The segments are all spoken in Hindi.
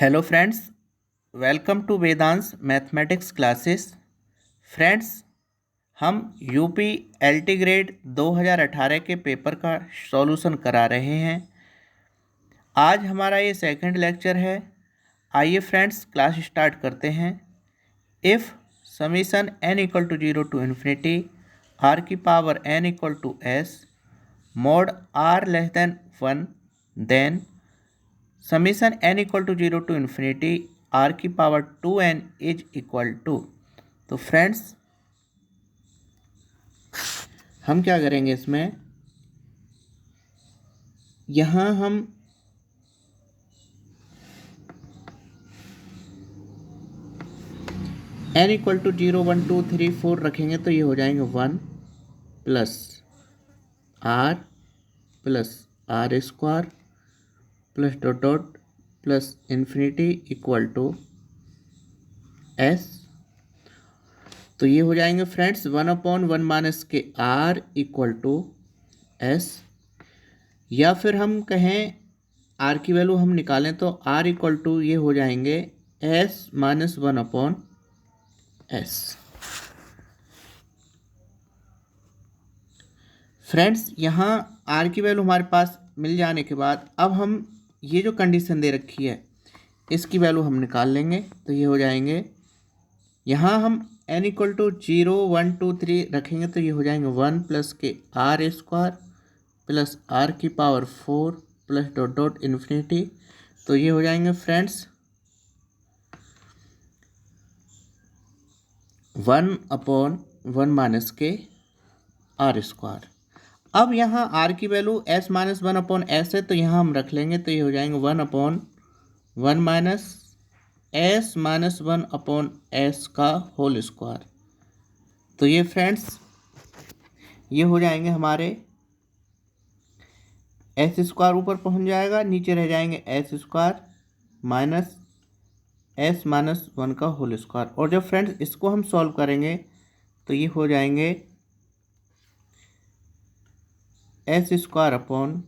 Hello friends, welcome to Vedansh mathematics classes. Friends, हम यूपी एलटी ग्रेड 2018 के पेपर का सॉल्यूशन करा रहे हैं। आज हमारा ये सेकंड लेक्चर है। आइए फ्रेंड्स, क्लास स्टार्ट करते हैं। If summation n equal to 0 to infinity r की power n equal to s mod r less than 1 then summation n equal to 0 to infinity r की power 2n is equal to. तो फ्रेंड्स, हम क्या करेंगे इसमें, यहाँ हम n इक्वल टू 0 1 2 3 4 रखेंगे तो ये हो जाएंगे 1 plus r square plus dot dot plus infinity equal to s। तो ये हो जाएंगे फ्रेंड्स 1/1 माइनस के r इक्वल टू s, या फिर हम कहें r की वैल्यू हम निकालें तो r इक्वल टू ये हो जाएंगे s माइनस 1/s। फ्रेंड्स, यहाँ r की वैल्यू हमारे पास मिल जाने के बाद अब हम ये जो कंडीशन दे रखी है इसकी वैल्यू हम निकाल लेंगे। तो ये हो जाएंगे, यहाँ हम n इक्वल टू 0 1 2 3 रखेंगे तो ये हो जाएंगे 1 प्लस के r स्क्वायर प्लस r की power 4 plus dot dot infinity. तो ये हो जाएंगे फ्रेंड्स 1/1 माइनस के r स्क्वायर। अब यहाँ r की वैल्यू s माइनस 1/s है तो यहाँ हम रख लेंगे तो ये हो जाएंगे 1/1 माइनस s माइनस 1/s का होल स्क्वायर। तो ये फ्रेंड्स ये हो जाएंगे हमारे s स्क्वायर ऊपर पहुँच जाएगा, नीचे रह जाएंगे s square minus s minus 1 का होल स्क्वायर। और जब फ्रेंड्स इसको हम सॉल्व करेंगे तो ये हो जाएंगे s square upon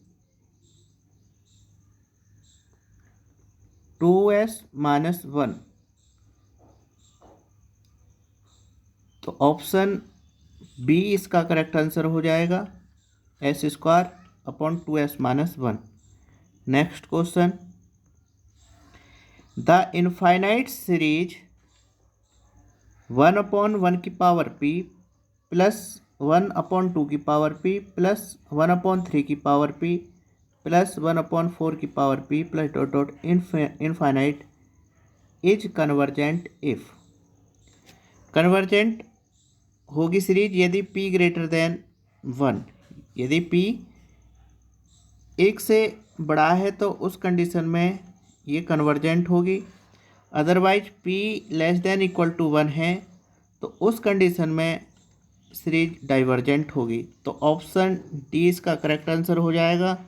2s minus 1। तो ऑप्शन बी इसका करेक्ट आंसर हो जाएगा, s square upon 2s minus 1। Next question, the infinite series 1/1 की पावर p प्लस 1/2 की पावर p प्लस 1/3 की पावर p प्लस 1/4 की power p plus dot dot infinite is convergent if. Convergent होगी सीरीज यदि p ग्रेटर देन 1। यदि p 1 से बड़ा है तो उस कंडीशन में ये कन्वर्जेंट होगी। Otherwise p less than equal to 1 है तो उस कंडीशन में सीरीज डाइवर्जेंट होगी। तो ऑप्शन डी इसका करेक्ट आंसर हो जाएगा।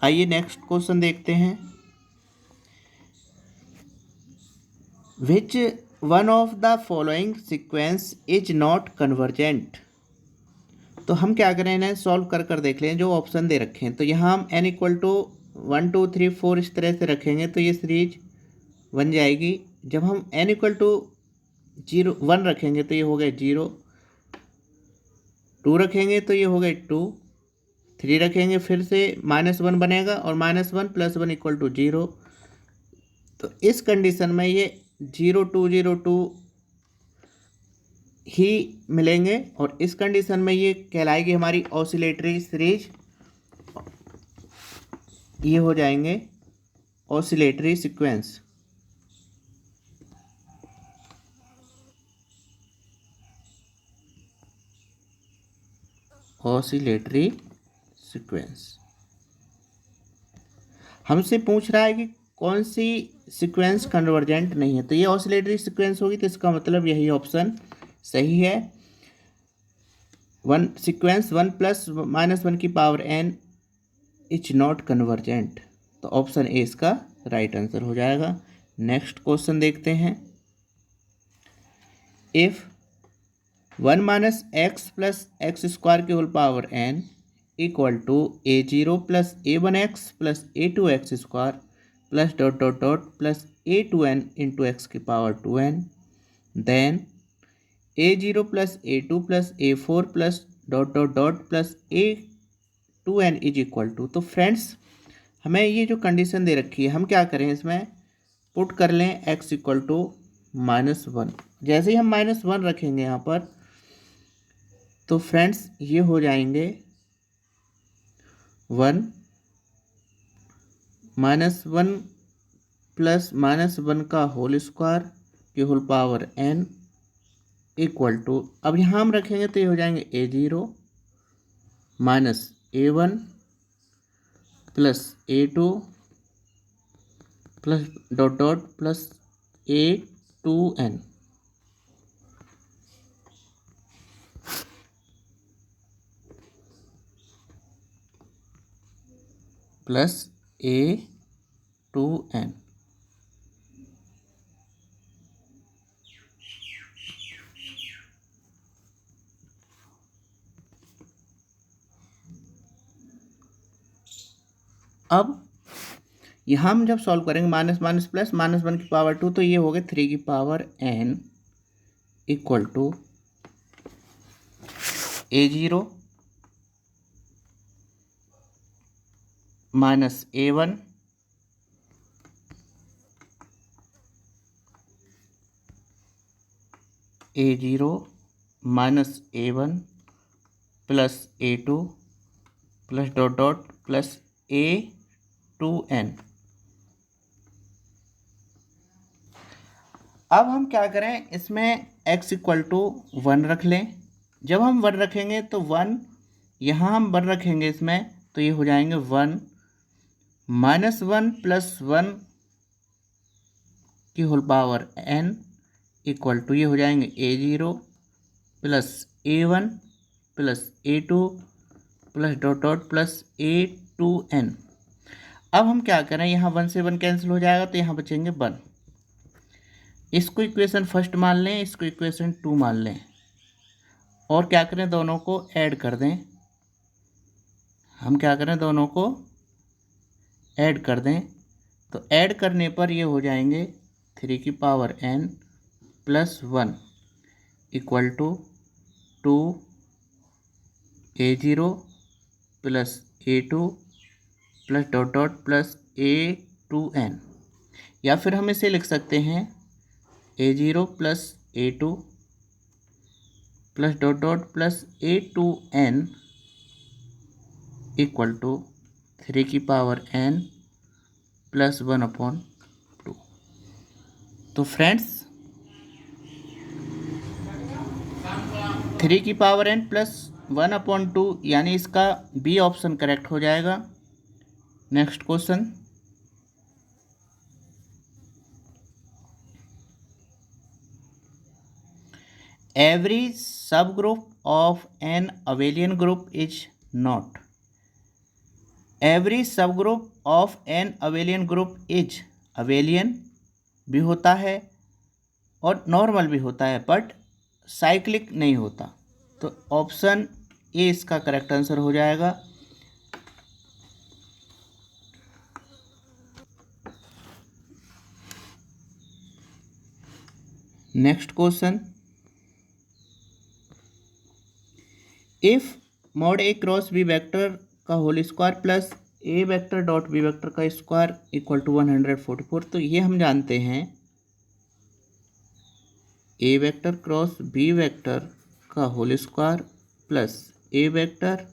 आइए नेक्स्ट क्वेश्चन देखते हैं। Which one of the following sequence is not convergent. तो हम क्या करें, इन्हें सॉल्व कर कर देख लें जो ऑप्शन दे रखे हैं। तो यहाँ हम n इक्वल टू 1 2 3 4 इस तरह से रखेंगे तो ये सीरीज बन जाएगी। जब हम n इक्वल टू 1 रखेंगे तो ये हो गए 0, 2 रखेंगे तो ये हो गए 2, 3 रखेंगे फिर से -1 बनेगा और -1 + 1 इक्वल टू 0। तो इस कंडीशन में ये 0 2 0 2 ही मिलेंगे और इस कंडीशन में ये कहलाएगी हमारी ऑसिलेटरी सीरीज। ये हो जाएंगे ऑसिलेटरी सीक्वेंस। ऑसिलेटरी सीक्वेंस हमसे पूछ रहा है कि कौन सी सीक्वेंस कन्वर्जेंट नहीं है। तो ये ऑसिलेटरी सीक्वेंस होगी, तो इसका मतलब यही ऑप्शन सही है। सीक्वेंस 1 + -1 की power n is not convergent. तो ऑप्शन ए इसका राइट आंसर हो जाएगा। नेक्स्ट क्वेश्चन देखते हैं। If 1 minus x plus x square की whole power n equal to a0 + a1x + a2x square plus dot dot dot plus a2n into x की power 2n, then a0 plus a2 plus a4 plus dot dot dot plus a2n is equal to. तो फ्रेंड्स हमें ये जो कंडीशन दे रखी है, हम क्या करें, इसमें पुट कर लें x इक्वल टू -1। जैसे ही हम -1 रखेंगे यहाँ पर, तो फ्रेंड्स ये हो जाएंगे 1 -1 प्लस -1 का होल स्क्वायर की whole power n equal to, अब यहाँ हम रखेंगे तो ये हो जाएंगे a0 minus a1 plus a2 plus dot dot plus a2n plus a2n। अब यहाँ हम जब सॉल्व करेंगे माइनस माइनस प्लस -1 की पावर 2, तो ये हो गया 3 की power n equal to a0 minus a1 a0 minus a1 plus a2 plus dot dot plus a2n। अब हम क्या करें, इसमें x इक्वल टू 1 रख लें। जब हम 1 रखेंगे तो 1 यहाँ हम 1 रखेंगे इसमें, तो ये हो जाएंगे 1 -1 प्लस 1 की whole power n equal to, ये हो जाएंगे a0 plus a1 plus a2 plus dot dot plus a2n। अब हम क्या करें, यहाँ 1 से 1 कैंसिल हो जाएगा, तो यहाँ बचेंगे 1। इसको इक्वेशन फर्स्ट मान लें, इसको इक्वेशन 2 मान लें, और क्या करें, दोनों को ऐड कर दें। हम क्या करें, दोनों को ऐड कर दें, तो ऐड करने पर ये हो जाएंगे 3 की power n plus 1 equal to 2 a0 plus a2 plus dot dot plus a2n। या फिर हम इसे लिख सकते हैं a0 plus a2 plus dot dot plus a2n equal to 3 की पावर n प्लस 1/2। तो फ्रेंड्स 3 की पावर n प्लस 1/2 यानी इसका बी ऑप्शन करेक्ट हो जाएगा। Next question, every subgroup of an abelian group is not, every subgroup of an abelian group is, abelian भी होता है और नॉर्मल भी होता है, बट साइक्लिक नहीं होता। तो ऑप्शन ए इसका करेक्ट आंसर हो जाएगा। Next question, if mod A cross B vector का whole square plus A vector dot B vector का स्क्वायर इक्वल टू 144, तो ये हम जानते हैं A vector cross B vector का whole square plus A vector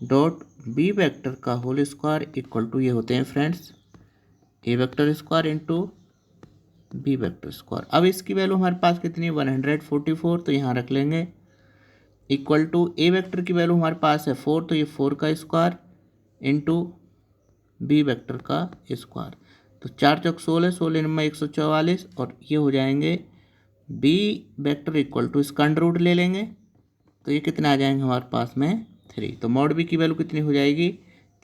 dot B vector का होल स्क्वायर इक्वल टू, ये होते हैं friends A vector square into B vector square. अब इसकी वैल्यू हमारे पास कितनी है, 144, तो यहाँ रख लेंगे इक्वल टू ए वेक्टर की वैल्यू हमारे पास है 4, तो ये 4 का स्क्वायर इंटू बी वेक्टर का स्क्वायर। तो 4 चौक 16, 16 नंबर 144, और ये हो जाएंगे बी वेक्टर इक्वल टू, इसका अंडर रूट ले लेंगे तो ये कितना आ जाएंगे हमारे पास में 3। तो मॉड बी की वैल्यू कितनी हो जाएगी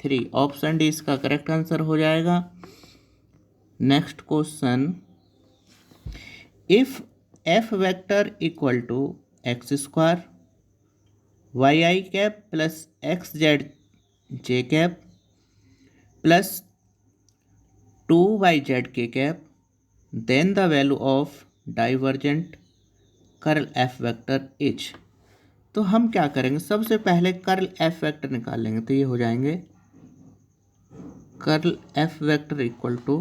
3। ऑप्शन डी इसका करेक्ट आंसर हो जाएगा। Next question, if F vector equal to x square y i cap plus x z j cap plus 2 by z k cap, then the value of divergent curl F vector is. तो हम क्या करेंगे, सबसे पहले कर्ल एफ वेक्टर निकाल लेंगे। तो ये हो जाएंगे curl F vector equal to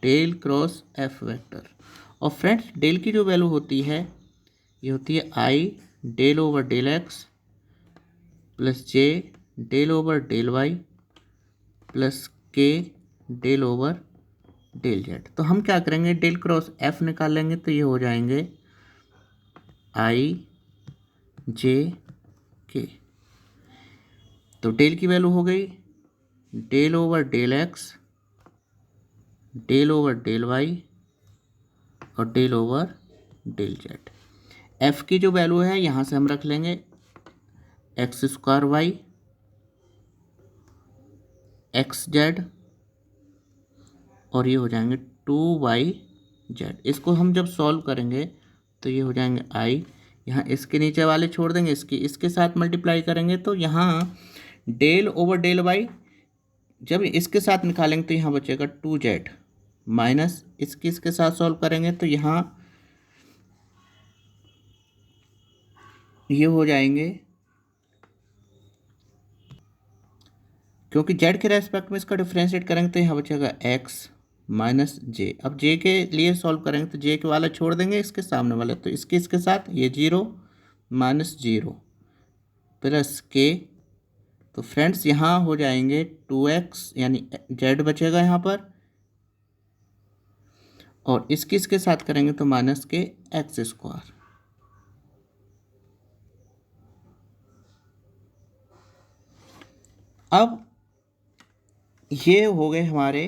del cross F vector. और फ्रेंड्स डेल की जो वैल्यू होती है ये होती है i del over del x plus j del over del y plus k del over del z. तो हम क्या करेंगे, डेल क्रॉस एफ निकाल लेंगे। तो ये हो जाएंगे आई जे के। तो डेल की वैल्यू हो गई del over del x del over del y और del over del z. F की जो वैल्यू है यहाँ से हम रख लेंगे x square y x z और ये हो जाएंगे 2 y z। इसको हम जब सॉल्व करेंगे तो ये हो जाएंगे आई, यहाँ इसके नीचे वाले छोड़ देंगे, इसके साथ मल्टीप्लाई करेंगे तो यहाँ डेल ओवर डेल वाई जब इसके साथ निकालेंगे तो यहाँ बचेगा 2z माइनस इसके साथ सॉल्व करेंगे तो यहाँ ये हो जाएंगे, क्योंकि z के रेस्पेक्ट में इसका डिफ्रेंशिएट करेंगे तो यहाँ बचेगा x माइनस जे। अब जे के लिए सॉल्व करेंगे तो जे के वाला छोड़ देंगे इसके सामने वाला, तो इसके साथ ये 0 माइनस 0 प्लस के। तो फ्रेंड्स यहाँ हो जाएंगे 2x यानी z बचेगा यहाँ पर और इसके साथ करेंगे तो माइनस के एक्स स्क्वायर। अब ये हो गए हमारे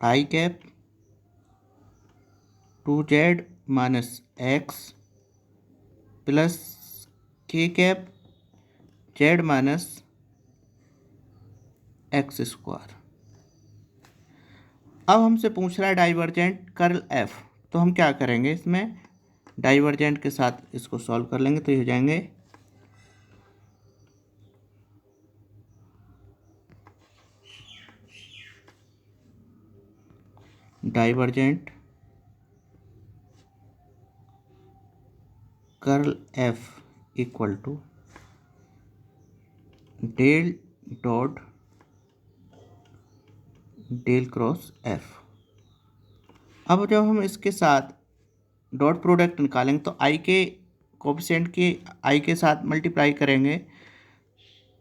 i cap 2z minus x plus k cap z minus x square. अब हमसे पूछ रहा है डाइवर्जेंट कर्ल एफ। तो हम क्या करेंगे, इसमें डाइवर्जेंट के साथ इसको सॉल्व कर लेंगे। तो ये हो जाएंगे divergent curl F equal to del dot del cross F. अब जब हम इसके साथ डॉट प्रोडक्ट निकालेंगे तो आई के कोफिशिएंट के आई के साथ मल्टीप्लाई करेंगे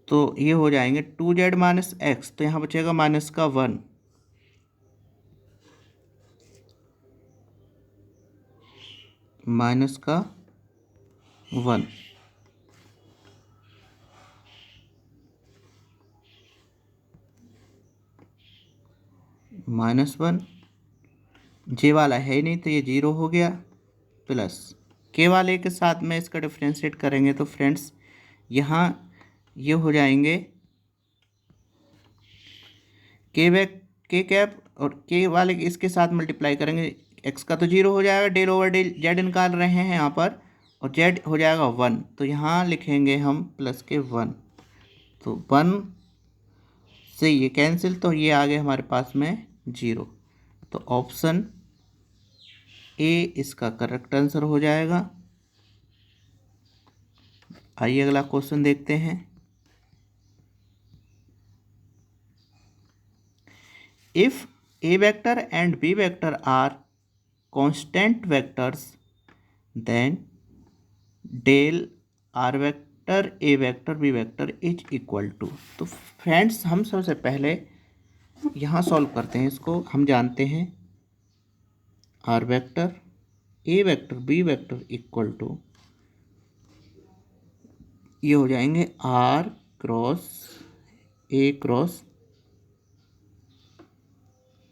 तो ये हो जाएंगे 2z माइनस एक्स। तो यहाँ बचेगा माइनस का 1 माइनस का 1 माइनस 1 जे वाला है ही नहीं तो ये 0 हो गया प्लस के वाले के साथ में इसका डिफ्रेंशिएट करेंगे तो फ्रेंड्स यहाँ ये हो जाएंगे के कैप और के वाले इसके साथ मल्टीप्लाई करेंगे एक्स का तो 0 हो जाएगा, डेल ओवर डेल जेड निकाल रहे हैं यहाँ पर और जेड हो जाएगा 1। तो यहाँ लिखेंगे हम प्लस के 1 तो 1 से ये कैंसिल तो ये आ गए हमारे पास में 0। तो ऑप्शन ए इसका करेक्ट आंसर हो जाएगा। आइए अगला क्वेश्चन देखते हैं। If A vector and B vector are constant vectors then del R vector A vector B vector is equal to. तो फ्रेंड्स हम सबसे पहले यहाँ सॉल्व करते हैं इसको। हम जानते हैं R vector A vector B vector equal to ये हो जाएंगे R cross A cross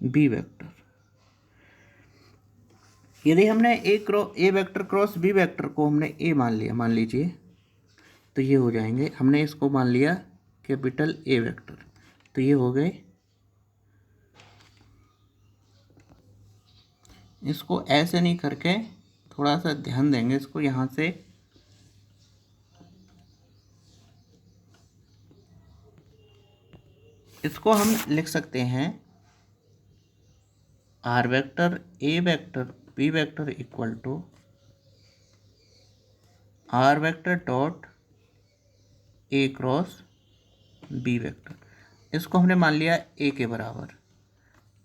B vector. यदि हमने A vector cross B vector को हमने ए मान लिया, मान लीजिए, तो ये हो जाएंगे, हमने इसको मान लिया कैपिटल ए वेक्टर। तो ये हो गए, इसको ऐसे नहीं करके थोड़ा सा ध्यान देंगे इसको यहाँ से इसको हम लिख सकते हैं R vector A vector B vector equal to R vector dot A cross B vector. इसको हमने मान लिया ए के बराबर।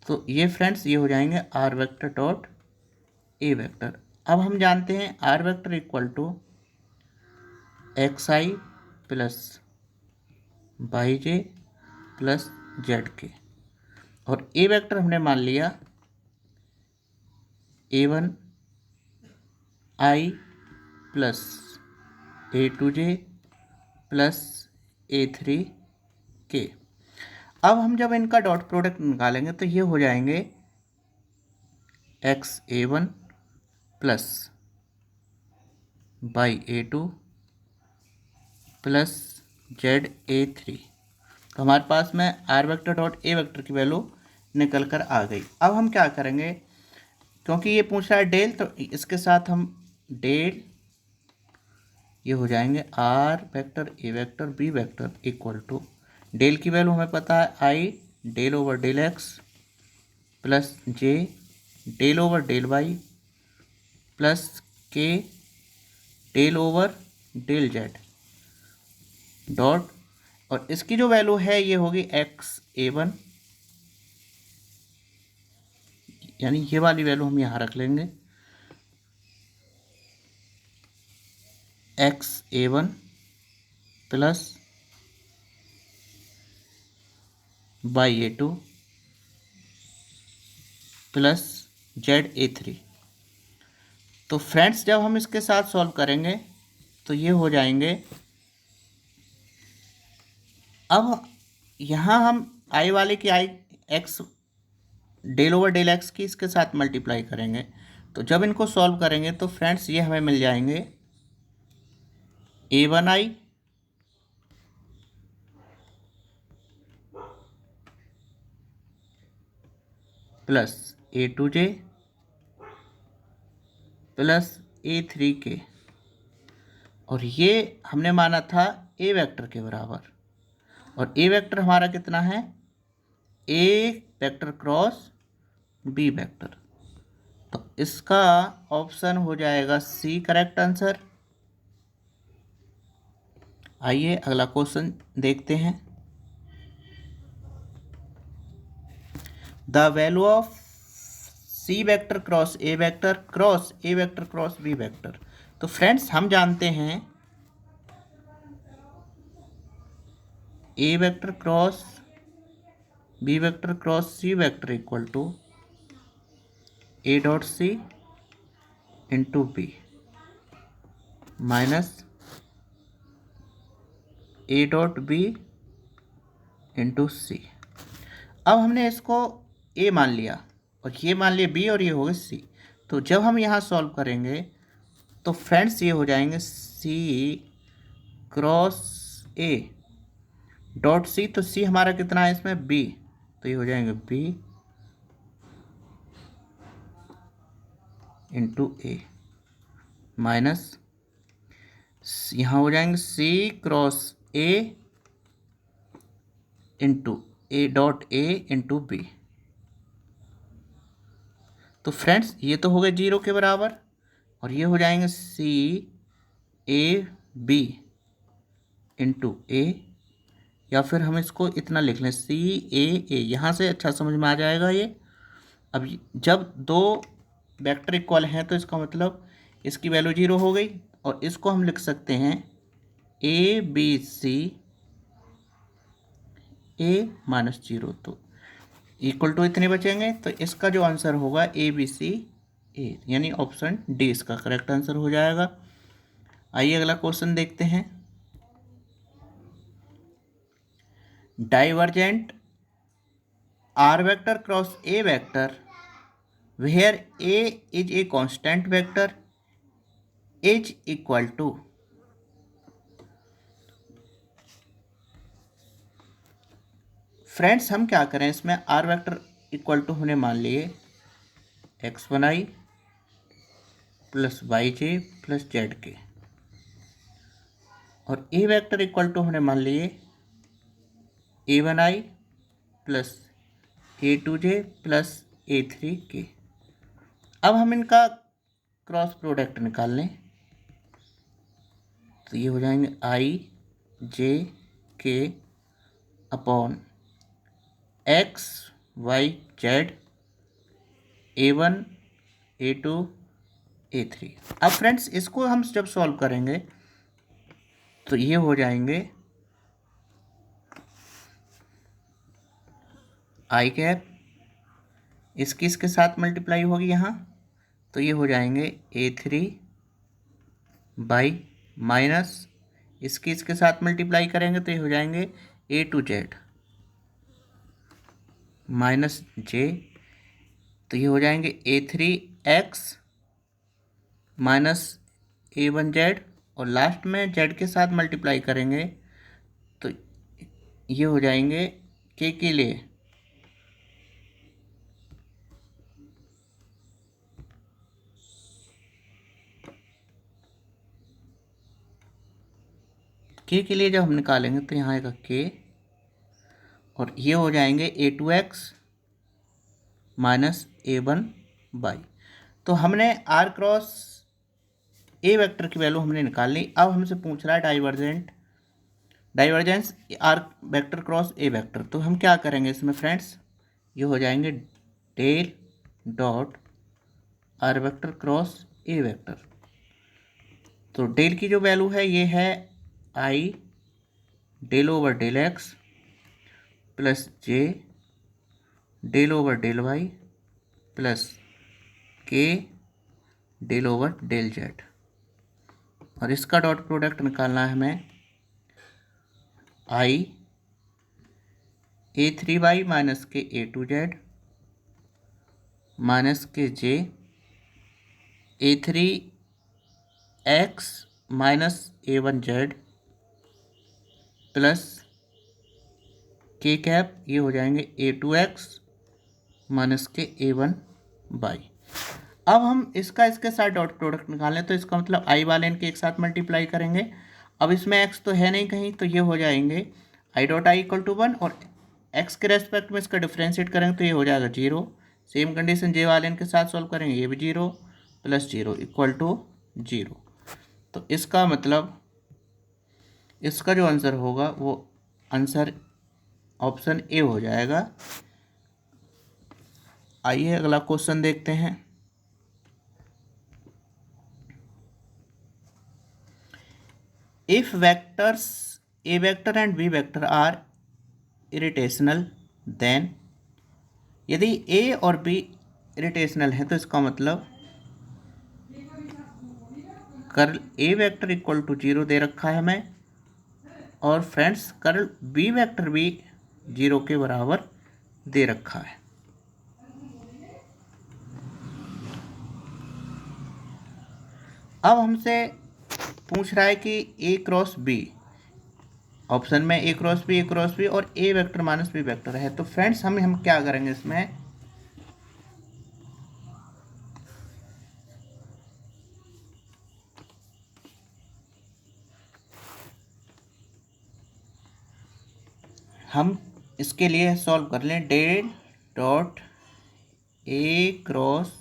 तो ये फ्रेंड्स ये हो जाएंगे R vector dot A vector. अब हम जानते हैं R vector equal to x i plus y j plus z k, और ए वेक्टर हमने मान लिया A one i plus A two j plus A three k. अब हम जब इनका डॉट प्रोडक्ट निकालेंगे तो ये हो जाएंगे x A one plus y A two plus z A three. तो हमारे पास में R vector dot A vector की वैल्यू निकल कर आ गई। अब हम क्या करेंगे, क्योंकि ये पूछ रहा है डेल, तो इसके साथ हम डेल ये हो जाएंगे R vector A vector B vector equal to del की वैल्यू हमें पता है i del over del x plus j del over del y plus k del over del z dot, और इसकी जो वैल्यू है ये होगी एक्स ए वन, यानी ये वाली वैल्यू हम यहाँ रख लेंगे x A one plus y A two plus z A three. तो फ्रेंड्स जब हम इसके साथ सॉल्व करेंगे तो ये हो जाएंगे, अब यहाँ हम आई वाले की i x del over del x की इसके साथ मल्टीप्लाई करेंगे, तो जब इनको सॉल्व करेंगे तो फ्रेंड्स ये हमें मिल जाएंगे A one i plus A two j plus A three k, और ये हमने माना था ए वेक्टर के बराबर, और ए वेक्टर हमारा कितना है ए वेक्टर क्रॉस बी वेक्टर। तो इसका ऑप्शन हो जाएगा सी करेक्ट आंसर। आइए अगला क्वेश्चन देखते हैं। The value of C vector cross A vector cross B vector. तो फ्रेंड्स हम जानते हैं A vector cross B vector cross C vector equal to A dot C into B minus A dot B into C. अब हमने इसको ए मान लिया और ये मान लिया बी और ये हो गया सी। तो जब हम यहाँ सॉल्व करेंगे तो फ्रेंड्स ये हो जाएंगे सी क्रॉस ए डॉट सी, तो सी हमारा कितना है इसमें बी, तो ये हो जाएंगे बी इंटू ए माइनस यहाँ हो जाएंगे C cross A into A dot A into B. तो फ्रेंड्स ये तो हो गए जीरो के बराबर, और ये हो जाएंगे सी ए बी इंटू ए, या फिर हम इसको इतना लिख लें सी ए, यहाँ से अच्छा समझ में आ जाएगा ये। अब जब दो वेक्टर इक्वल हैं तो इसका मतलब इसकी वैल्यू जीरो हो गई, और इसको हम लिख सकते हैं A B C A minus zero, तो इक्वल टू इतने बचेंगे। तो इसका जो आंसर होगा ए बी सी ए, यानी ऑप्शन डी इसका करेक्ट आंसर हो जाएगा। आइए अगला क्वेश्चन देखते हैं। Divergent R vector cross A vector where A is a constant vector is equal to. Friends हम क्या करें, इसमें आर वेक्टर इक्वल टू हमने मान लिए x one i plus y j plus z k, और ए वेक्टर इक्वल टू हमने मान लिए ए one i plus A2J plus A3K। अब हम इनका क्रॉस प्रोडक्ट निकाल लें तो ये हो जाएंगे IJK upon XYZ A1 A2 A3। अब फ्रेंड्स इसको हम जब सॉल्व करेंगे तो ये हो जाएंगे आई कैप, इसके साथ मल्टीप्लाई होगी यहाँ, तो ये हो जाएंगे A3 बाई माइनस इसके साथ मल्टीप्लाई करेंगे तो ये हो जाएंगे A2Z माइनस J, तो ये हो जाएंगे A3X माइनस A1Z, और लास्ट में Z के साथ मल्टीप्लाई करेंगे तो ये हो जाएंगे K के लिए जब हम निकालेंगे तो यहाँ आएगा K, और ये हो जाएंगे A2X माइनस A1 बाई। तो हमने R क्रॉस A वेक्टर की वैल्यू हमने निकाल ली। अब हमसे पूछ रहा है divergence R vector cross A vector. तो हम क्या करेंगे इसमें फ्रेंड्स, ये हो जाएंगे del dot R vector cross A vector. तो डेल की जो वैल्यू है ये है I del over del X plus J del over del Y plus K del over del Z, और इसका डॉट प्रोडक्ट निकालना है हमें I A3Y माइनस के A2Z माइनस के J A3X minus A1Z plus K cap, ये हो जाएंगे A2X माइनस के A1 बाई। अब हम इसके साथ डॉट प्रोडक्ट निकालें तो इसका मतलब I वाले इनके एक साथ मल्टीप्लाई करेंगे। अब इसमें x तो है नहीं कहीं, तो ये हो जाएंगे I dot I equal to 1, और x के रेस्पेक्ट में इसका डिफ्रेंशिएट करेंगे तो ये हो जाएगा 0। सेम कंडीशन J वाले इनके साथ सॉल्व करेंगे, ये भी 0 प्लस 0 इक्वल टू 0। तो इसका मतलब इसका जो आंसर होगा वो आंसर ऑप्शन ए हो जाएगा। आइए अगला क्वेश्चन देखते हैं। If vectors A vector and B vector are irrotational then, यदि ए और बी इरिटेशनल है तो इसका मतलब curl A vector equal to 0 दे रखा है हमें, और फ्रेंड्स कर्ल बी वेक्टर भी 0 के बराबर दे रखा है। अब हमसे पूछ रहा है कि ए क्रॉस बी, ऑप्शन में ए क्रॉस बी और A vector minus B vector है। तो फ्रेंड्स हम क्या करेंगे इसमें, हम इसके लिए सॉल्व कर लें del dot A cross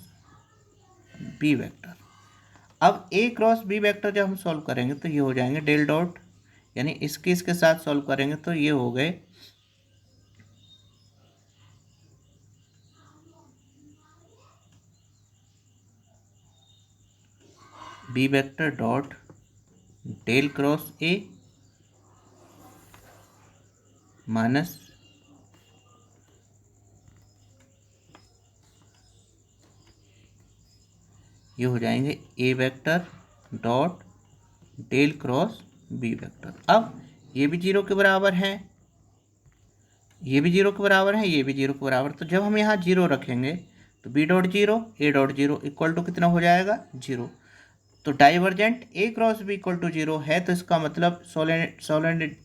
B vector. अब ए क्रॉस बी वेक्टर जब हम सॉल्व करेंगे तो ये हो जाएंगे डेल डॉट, यानी इसके साथ सॉल्व करेंगे तो ये हो गए B vector dot del cross A minus ये हो जाएंगे A vector dot del cross B vector. अब ये भी 0 के बराबर है, ये भी 0 के बराबर है, ये भी 0 के बराबर। तो जब हम यहाँ 0 रखेंगे तो B dot 0 A dot 0 equal to कितना हो जाएगा 0। तो divergent A cross B equal to 0 है, तो इसका मतलब सोलेनोइड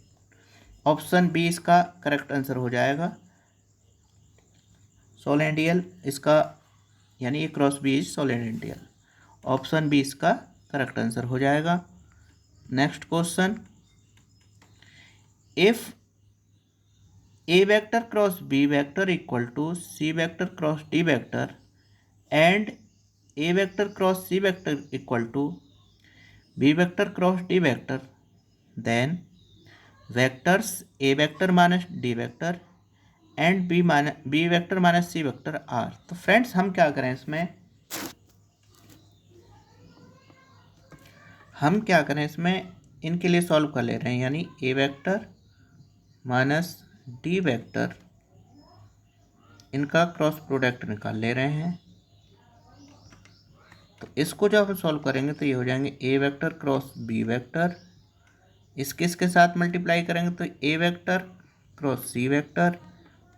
ऑप्शन बी इसका करेक्ट आंसर हो जाएगा। सोलेनोइडल इसका यानी A cross B is solenoidal, option B इसका करेक्ट आंसर हो जाएगा। Next question, if A vector cross B vector equal to C vector cross D vector and A vector cross C vector equal to B vector cross D vector, then vectors A vector minus D vector and B vector minus C vector are. तो फ्रेंड्स हम क्या करें इसमें, इनके लिए सॉल्व कर ले रहे हैं, यानी ए वेक्टर माइनस डी वेक्टर, इनका क्रॉस प्रोडक्ट निकाल ले रहे हैं। तो इसको जब हम सॉल्व करेंगे तो ये हो जाएंगे A vector cross B vector, इसके साथ मल्टीप्लाई करेंगे तो ए vector cross C vector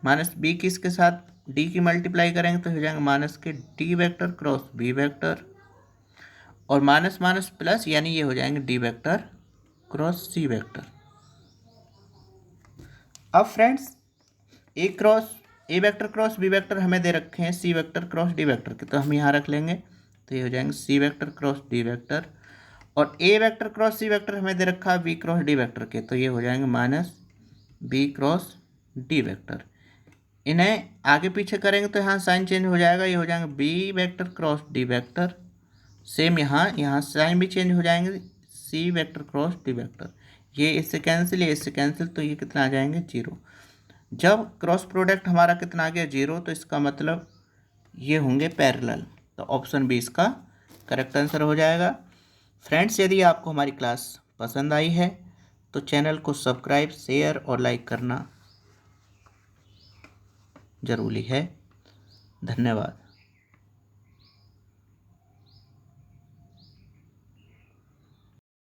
minus B की इसके साथ डी की मल्टीप्लाई करेंगे तो हो जाएंगे माइनस के D vector cross B vector, और माइनस माइनस प्लस यानी ये हो जाएंगे D vector cross C vector. अब friends A vector cross B vector हमें दे रखे हैं C vector cross D vector के, तो हम यहाँ रख लेंगे, तो ये हो जाएंगे C vector cross D vector, और A vector cross C vector हमें दे रखा है बी क्रॉस डी वेक्टर के, तो ये हो जाएंगे minus B cross D vector. इन्हें आगे पीछे करेंगे तो यहाँ साइन चेंज हो जाएगा, ये हो जाएंगे B vector cross D vector, same यहाँ साइन भी चेंज हो जाएंगे, C vector cross D vector, ये इससे कैंसिल, तो ये कितना आ जाएंगे 0। जब क्रॉस प्रोडक्ट हमारा कितना आ गया 0, तो इसका मतलब ये होंगे पैरेलल, तो ऑप्शन बी इसका करेक्ट आंसर हो जाएगा। फ्रेंड्स यदि आपको हमारी क्लास पसंद आई है तो चैनल को सब्सक्राइब, शेयर और लाइक करना ज़रूरी है। धन्यवाद।